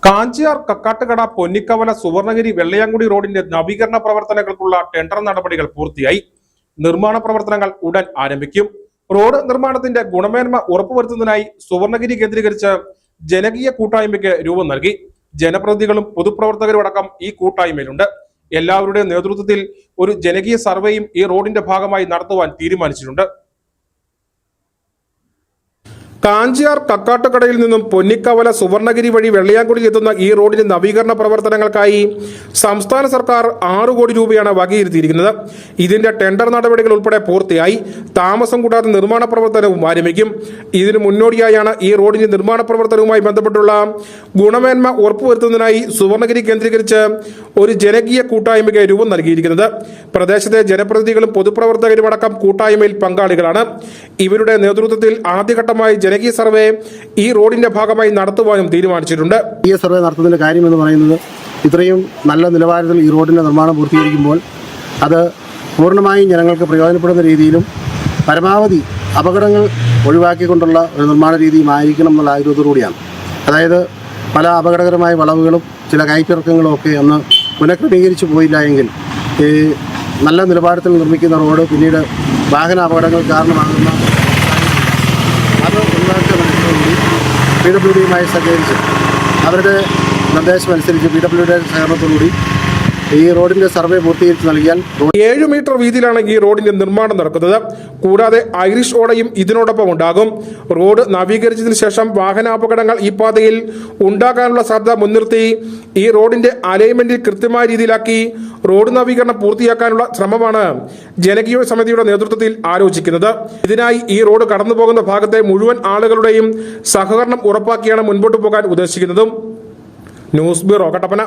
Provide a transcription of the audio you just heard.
കാഞ്ചിയാർ കക്കാട്ടുകട പൊന്നിക്കവല സുവർണഗിരി വെള്ളയാങ്കുടി റോഡിന്റെ നവീകരണ പ്രവർത്തനങ്ങൾക്കുള്ള ടെൻഡർ നടപടികൾ പൂർത്തിയായി. നിർമ്മാണ പ്രവർത്തനങ്ങൾ ഉടൻ ആരംഭിക്കും. റോഡ് നിർമ്മാണത്തിന്റെ ഗുണമേന്മ ഉറപ്പുവരുത്തുന്നതിനായി സുവർണഗിരി കേന്ദ്രീകരിച്ച് ജനകീയ കൂട്ടായ്മയ്ക്ക് രൂപം നൽകി. ജനപ്രതിനിധികളും പൊതുപ്രവർത്തകരും അടക്കം ഈ കൂട്ടായ്മയിലുണ്ട്. എല്ലാവരുടെയും നേതൃത്വത്തിൽ ഒരു ജനകീയ സർവേയും ഈ റോഡിന്റെ ഭാഗമായി നടത്തുവാൻ തീരുമാനിച്ചിട്ടുണ്ട്. കാഞ്ചിയാർ കക്കാട്ടുകടയിൽ നിന്നും പൊന്നിക്കവല സുവർണഗിരി വഴി വെള്ളയാങ്കുടി എത്തുന്ന ഈ റോഡിന്റെ നവീകരണ പ്രവർത്തനങ്ങൾക്കായി സംസ്ഥാന സർക്കാർ 6 കോടി രൂപയാണ് വകയിരുത്തിയിരിക്കുന്നത്. ഇതിന്റെ ടെൻഡർ നടപടികൾ ഉൾപ്പെടെ പൂർത്തിയായി. താമസം കൂടാതെ നിർമ്മാണ പ്രവർത്തനവും ആരംഭിക്കും. ഇതിനു മുന്നോടിയായാണ് ഈ റോഡിന്റെ നിർമ്മാണ പ്രവർത്തനവുമായി ബന്ധപ്പെട്ടുള്ള ഗുണമേന്മ ഉറപ്പുവരുത്തുന്നതിനായി സുവർണഗിരി കേന്ദ്രീകരിച്ച് ഒരു ജനകീയ കൂട്ടായ്മയ്ക്ക് രൂപം നൽകിയിരിക്കുന്നത്. പ്രദേശത്തെ ജനപ്രതിനിധികളും പൊതുപ്രവർത്തകരും അടക്കം കൂട്ടായ്മയിൽ പങ്കാളികളാണ്. ഇവരുടെ നേതൃത്വത്തിൽ ആദ്യഘട്ടമായി ജനകീയ സർവേ ഈ റോഡിന്റെ ഭാഗമായി നടത്തുവാനും തീരുമാനിച്ചിട്ടുണ്ട്. ഈ സർവേ നടത്തുന്നതിന്റെ കാര്യം എന്ന് പറയുന്നത്, ഇത്രയും നല്ല നിലവാരത്തിൽ ഈ റോഡിന്റെ നിർമ്മാണം പൂർത്തീകരിക്കുമ്പോൾ അത് പൂർണ്ണമായും ജനങ്ങൾക്ക് പ്രയോജനപ്പെടുന്ന രീതിയിലും പരമാവധി അപകടങ്ങൾ ഒഴിവാക്കിക്കൊണ്ടുള്ള ഒരു നിർമ്മാണ രീതിയുമായിരിക്കണം എന്നുള്ള ആഗ്രഹത്തോടുകൂടിയാണ്. അതായത് പല അപകടകരമായ വളവുകളും ചില കയറ്റിറക്കങ്ങളും ഒക്കെ ഒന്ന് പുനഃക്രമീകരിച്ചു പോയില്ല എങ്കിൽ ഈ നല്ല നിലവാരത്തിൽ നിർമ്മിക്കുന്ന റോഡ് പിന്നീട് വാഹന അപകടങ്ങൾ കാരണമാകുന്ന അത് ഒഴിവാക്കിയതോടുകൂടി PWDയുമായി സഹകരിച്ച് അവരുടെ നിർദ്ദേശമനുസരിച്ച് PWDയുടെ സഹകരണത്തോടുകൂടി ഈ റോഡിന്റെ സർവേ പൂർത്തീകരിച്ച് നൽകിയാൽ 7 മീറ്റർ വീതിയിലാണ് ഈ റോഡിന്റെ നിർമ്മാണം നടക്കുന്നത്. കൂടാതെ ഐറിഷ് ഓടയും ഇതിനോടൊപ്പം ഉണ്ടാകും. റോഡ് നവീകരിച്ചതിന് ശേഷം വാഹനാപകടങ്ങൾ ഈ പാതയിൽ ഉണ്ടാകാനുള്ള സാധ്യത മുൻനിർത്തി ഈ റോഡിന്റെ അലൈൻമെന്റിൽ കൃത്യമായ രീതിയിലാക്കി റോഡ് നവീകരണം പൂർത്തിയാക്കാനുള്ള ശ്രമമാണ് ജനകീയ സമിതിയുടെ നേതൃത്വത്തിൽ ആലോചിക്കുന്നത്. ഇതിനായി ഈ റോഡ് കടന്നുപോകുന്ന ഭാഗത്തെ മുഴുവൻ ആളുകളുടെയും സഹകരണം ഉറപ്പാക്കിയാണ് മുൻപോട്ട് പോകാൻ ഉദ്ദേശിക്കുന്നതും. News bureau, Kattappana.